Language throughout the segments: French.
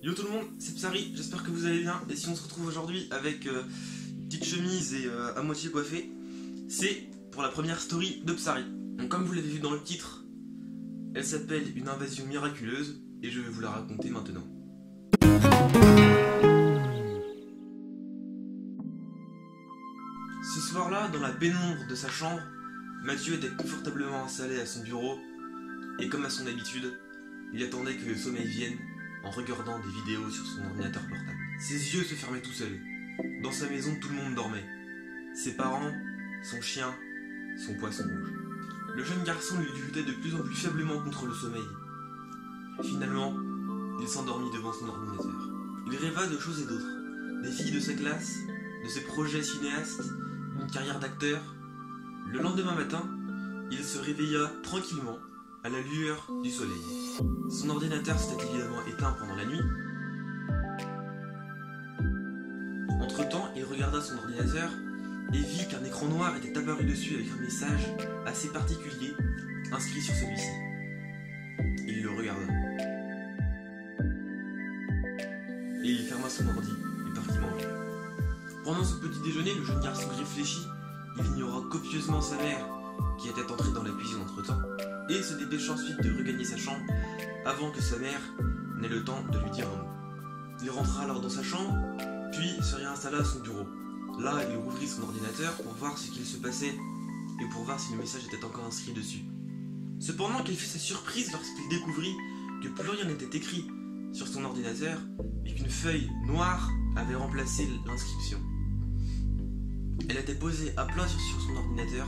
Yo tout le monde, c'est Psy, j'espère que vous allez bien. Et si on se retrouve aujourd'hui avec une petite chemise et à moitié coiffée, c'est pour la première story de Psy. Donc comme vous l'avez vu dans le titre, elle s'appelle Une invasion miraculeuse et je vais vous la raconter maintenant. Ce soir-là, dans la pénombre de sa chambre, Mathieu était confortablement installé à son bureau et comme à son habitude, il attendait que le sommeil vienne en regardant des vidéos sur son ordinateur portable. Ses yeux se fermaient tout seuls. Dans sa maison, tout le monde dormait. Ses parents, son chien, son poisson rouge. Le jeune garçon lui luttait de plus en plus faiblement contre le sommeil. Finalement, il s'endormit devant son ordinateur. Il rêva de choses et d'autres. Des filles de sa classe, de ses projets cinéastes, une carrière d'acteur. Le lendemain matin, il se réveilla tranquillement à la lueur du soleil. Son ordinateur s'était évidemment éteint pendant la nuit. Entre-temps, il regarda son ordinateur et vit qu'un écran noir était apparu dessus avec un message assez particulier inscrit sur celui-ci. Il le regarda. Et il ferma son ordi et partit manger. Pendant ce petit déjeuner, le jeune garçon réfléchit. Il ignora copieusement sa mère, qui était entrée dans la cuisine entre-temps, et se dépêcha ensuite de regagner sa chambre avant que sa mère n'ait le temps de lui dire un mot. Il rentra alors dans sa chambre, puis se réinstalla à son bureau. Là, il rouvrit son ordinateur pour voir ce qu'il se passait et pour voir si le message était encore inscrit dessus. Cependant, quelle fut sa surprise lorsqu'il découvrit que plus rien n'était écrit sur son ordinateur et qu'une feuille noire avait remplacé l'inscription. Elle était posée à plat sur son ordinateur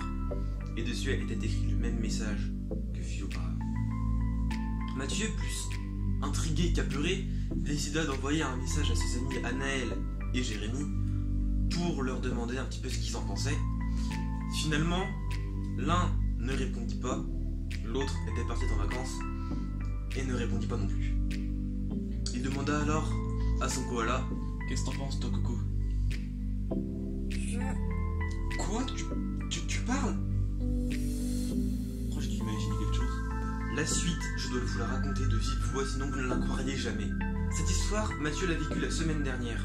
et dessus était écrit le même message que vit auparavant. Mathieu, plus intrigué qu'apeuré, décida d'envoyer un message à ses amis Anaël et Jérémy pour leur demander un petit peu ce qu'ils en pensaient. Finalement, l'un ne répondit pas, l'autre était parti en vacances et ne répondit pas non plus. Il demanda alors à son koala: qu'est-ce que t'en penses toi, Coco? Quoi? Tu parles? J'ai dû imaginer quelque chose. La suite, je dois vous la raconter de vive voix, sinon vous ne la croiriez jamais. Cette histoire, Mathieu l'a vécue la semaine dernière.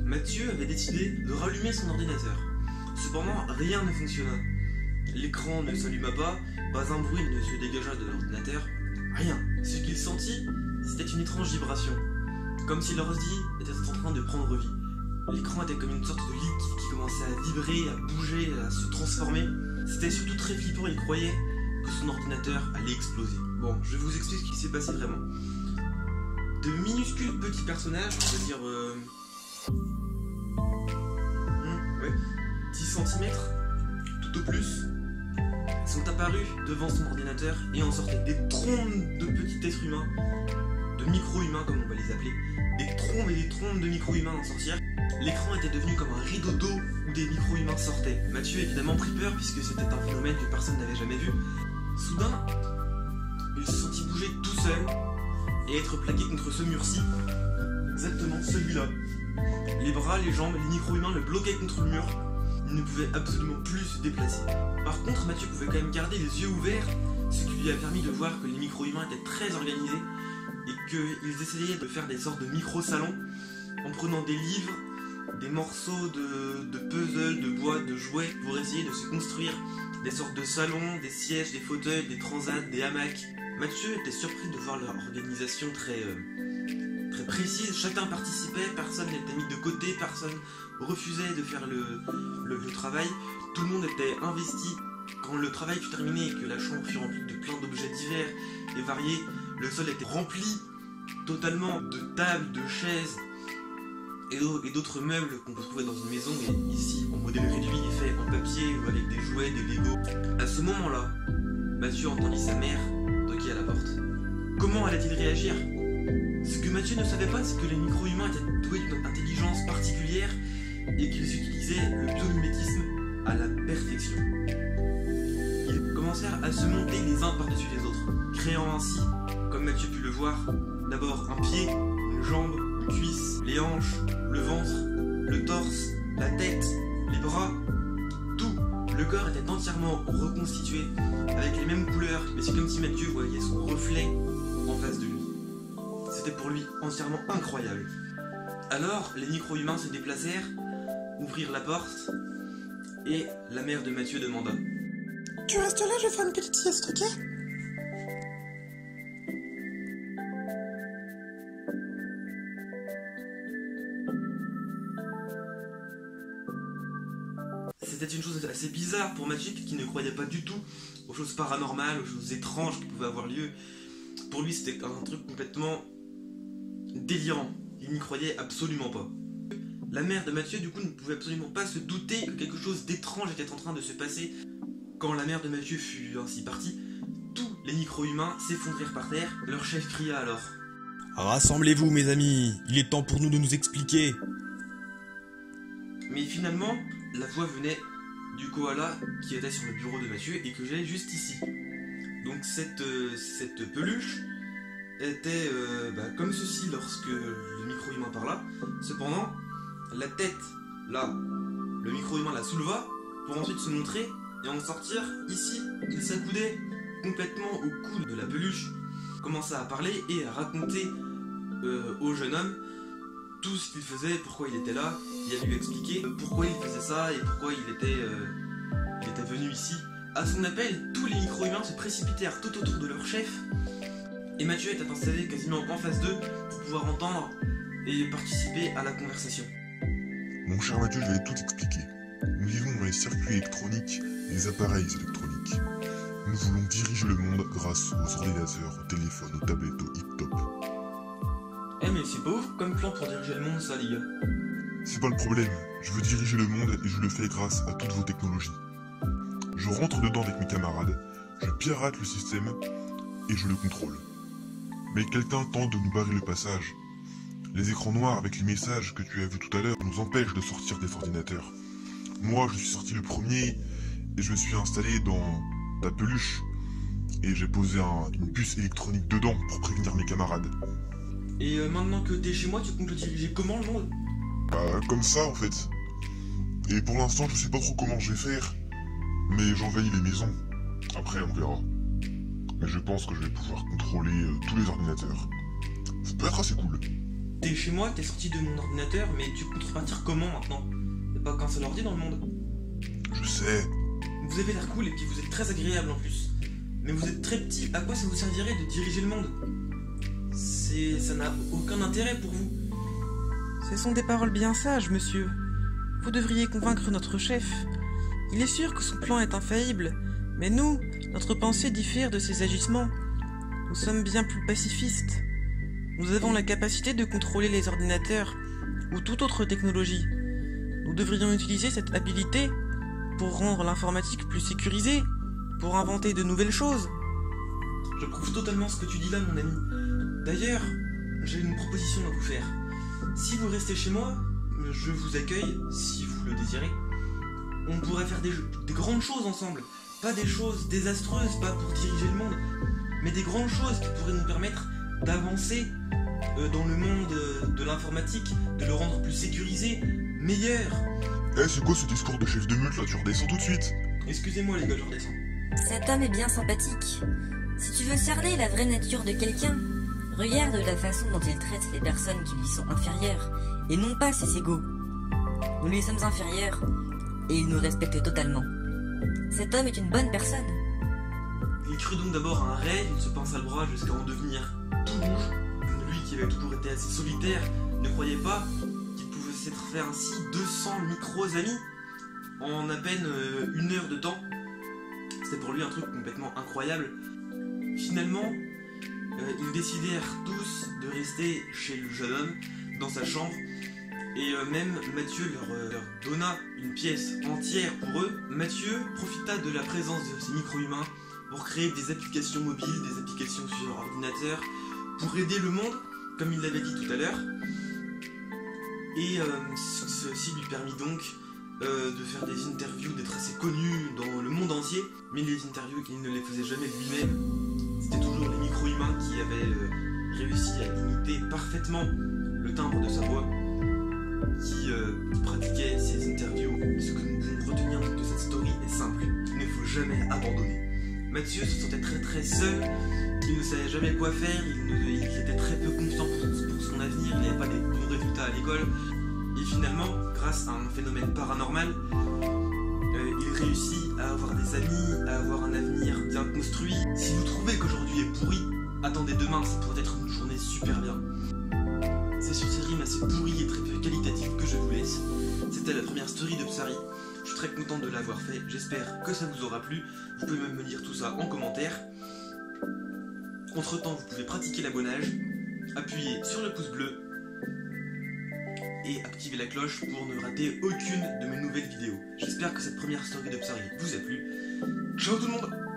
Mathieu avait décidé de rallumer son ordinateur. Cependant, rien ne fonctionna. L'écran ne s'alluma pas un bruit ne se dégagea de l'ordinateur, rien. Ce qu'il sentit, c'était une étrange vibration, comme si l'ordi était en train de prendre vie. L'écran était comme une sorte de liquide qui commençait à vibrer, à bouger, à se transformer. C'était surtout très flippant, il croyait que son ordinateur allait exploser. Bon, je vous explique ce qui s'est passé vraiment. De minuscules petits personnages, c'est-à-dire 10 cm, tout au plus, sont apparus devant son ordinateur et en sortaient des trombes de petits êtres humains, de micro-humains comme on va les appeler, des trombes et des trombes de micro-humains en sortirent. L'écran était devenu comme un rideau d'eau où des micro-humains sortaient. Mathieu évidemment prit peur puisque c'était un phénomène que personne n'avait jamais vu. Soudain, il se sentit bouger tout seul et être plaqué contre ce mur-ci, exactement celui-là. Les bras, les jambes, les micro-humains le bloquaient contre le mur. Il ne pouvait absolument plus se déplacer. Par contre, Mathieu pouvait quand même garder les yeux ouverts, ce qui lui a permis de voir que les micro-humains étaient très organisés et qu'ils essayaient de faire des sortes de micro-salons en prenant des livres, des morceaux de puzzle, de bois, de jouets pour essayer de se construire des sortes de salons, des sièges, des fauteuils, des transats, des hamacs. Mathieu était surpris de voir leur organisation très précise. Chacun participait, personne n'était mis de côté, personne refusait de faire le travail. Tout le monde était investi. Quand le travail fut terminé et que la chambre fut remplie de plein d'objets divers et variés, le sol était rempli totalement de tables, de chaises et d'autres meubles qu'on peut trouver dans une maison, mais ici en modèle réduit et fait en papier ou avec des jouets, des Lego. À ce moment-là, Mathieu entendit sa mère toquer à la porte. Comment allait-il réagir? Ce que Mathieu ne savait pas, c'est que les micro-humains étaient doués d'une intelligence particulière et qu'ils utilisaient le biomimétisme à la perfection. Ils commencèrent à se monter les uns par-dessus les autres, créant ainsi, comme Mathieu put le voir, d'abord un pied, une jambe, une cuisse, les hanches, le ventre, le torse, la tête, les bras, tout. Le corps était entièrement reconstitué avec les mêmes couleurs, mais c'est comme si Mathieu voyait son reflet en face de lui. c'était pour lui entièrement incroyable. Alors, les micro-humains se déplacèrent, ouvrirent la porte, et la mère de Mathieu demanda: Tu restes là, je fais une petite sieste, ok? C'était une chose assez bizarre pour Mathieu qui ne croyait pas du tout aux choses paranormales, aux choses étranges qui pouvaient avoir lieu. Pour lui, c'était un truc complètement délirant. Il n'y croyait absolument pas. La mère de Mathieu, du coup, ne pouvait absolument pas se douter que quelque chose d'étrange était en train de se passer. Quand la mère de Mathieu fut ainsi partie, tous les micro-humains s'effondrèrent par terre. Leur chef cria alors: Rassemblez-vous, mes amis, il est temps pour nous de nous expliquer. Mais finalement, la voix venait du koala qui était sur le bureau de Mathieu et que j'ai juste ici. Donc cette peluche était comme ceci lorsque le micro-humain parla. Cependant, la tête, là, le micro-humain la souleva pour ensuite se montrer et en sortir ici. Il s'accoudait complètement au cou de la peluche, commença à parler et à raconter au jeune homme tout ce qu'il faisait, pourquoi il était là, et à lui expliquer pourquoi il faisait ça et pourquoi il était venu ici. À son appel, tous les micro-humains se précipitèrent tout autour de leur chef, et Mathieu était installé quasiment en face d'eux pour pouvoir entendre et participer à la conversation. Mon cher Mathieu, je vais tout expliquer. Nous vivons dans les circuits électroniques et les appareils électroniques. Nous voulons diriger le monde grâce aux ordinateurs, aux téléphones, aux tablettes, aux hip-top. Eh mais c'est pas ouf comme plan pour diriger le monde ça les gars. C'est pas le problème, je veux diriger le monde et je le fais grâce à toutes vos technologies. Je rentre dedans avec mes camarades, je pirate le système et je le contrôle. Mais quelqu'un tente de nous barrer le passage. Les écrans noirs avec les messages que tu as vus tout à l'heure nous empêchent de sortir des ordinateurs. Moi je suis sorti le premier et je me suis installé dans ta peluche et j'ai posé une puce électronique dedans pour prévenir mes camarades. Et maintenant que t'es chez moi, tu comptes le diriger comment le monde? Bah comme ça en fait. Et pour l'instant je sais pas trop comment je vais faire, mais j'envahis les maisons. Après on verra. Mais je pense que je vais pouvoir contrôler tous les ordinateurs. Ça peut être assez cool. T'es chez moi, t'es sorti de mon ordinateur, mais tu comptes repartir comment maintenant? Y'a pas qu'un seul ordi dans le monde. Je sais. Vous avez l'air cool et puis vous êtes très agréable en plus. Mais vous êtes très petit, à quoi ça vous servirait de diriger le monde? Ça n'a aucun intérêt pour vous. Ce sont des paroles bien sages, monsieur. Vous devriez convaincre notre chef. Il est sûr que son plan est infaillible, mais nous, notre pensée diffère de ses agissements. Nous sommes bien plus pacifistes. Nous avons la capacité de contrôler les ordinateurs ou toute autre technologie. Nous devrions utiliser cette habilité pour rendre l'informatique plus sécurisée, pour inventer de nouvelles choses. J'approuve totalement ce que tu dis là, mon ami. D'ailleurs, j'ai une proposition à vous faire. Si vous restez chez moi, je vous accueille, si vous le désirez. On pourrait faire des grandes choses ensemble. Pas des choses désastreuses, pas pour diriger le monde, mais des grandes choses qui pourraient nous permettre d'avancer dans le monde de l'informatique, de le rendre plus sécurisé, meilleur. Eh, c'est quoi ce discours de chef de meute là? Tu redescends tout de suite. Excusez-moi les gars, je redescends. Cet homme est bien sympathique. Si tu veux cerner la vraie nature de quelqu'un, regarde la façon dont il traite les personnes qui lui sont inférieures, et non pas ses égaux. Nous lui sommes inférieurs, et il nous respecte totalement. Cet homme est une bonne personne. Il crut donc d'abord à un rêve, il se pinça le bras jusqu'à en devenir tout rouge. Lui qui avait toujours été assez solitaire, ne croyait pas qu'il pouvait s'être fait ainsi 200 micros-amis en à peine une heure de temps. C'était pour lui un truc complètement incroyable. Finalement, ils décidèrent tous de rester chez le jeune homme, dans sa chambre, et même Mathieu leur donna une pièce entière pour eux. Mathieu profita de la présence de ces micro-humains pour créer des applications mobiles, des applications sur ordinateur, pour aider le monde, comme il l'avait dit tout à l'heure. Et ceci lui permit donc de faire des interviews, d'être assez connu dans le monde entier. Mais les interviews, il ne les faisait jamais lui-même. C'était toujours les micro-humains qui avaient réussi à imiter parfaitement le timbre de sa voix, qui pratiquaient ces interviews. Ce que nous pouvons retenir de cette story est simple. Il ne faut jamais abandonner. Mathieu se sentait très seul, il ne savait jamais quoi faire, il était très peu confiant pour son avenir, il n'avait pas des bons résultats à l'école. Et finalement, grâce à un phénomène paranormal, il réussit à avoir des amis, à avoir un avenir bien construit. Si vous trouvez qu'aujourd'hui est pourri, attendez demain, ça pourrait être une journée super bien. C'est sur ces rimes assez pourries et très peu qualitatives que je vous laisse. C'était la première story de Psari. Je suis très content de l'avoir fait, j'espère que ça vous aura plu. Vous pouvez même me dire tout ça en commentaire. Entre temps, vous pouvez pratiquer l'abonnage, appuyer sur le pouce bleu et activer la cloche pour ne rater aucune de mes nouvelles vidéos. J'espère que cette première story de Psari vous a plu. Ciao tout le monde!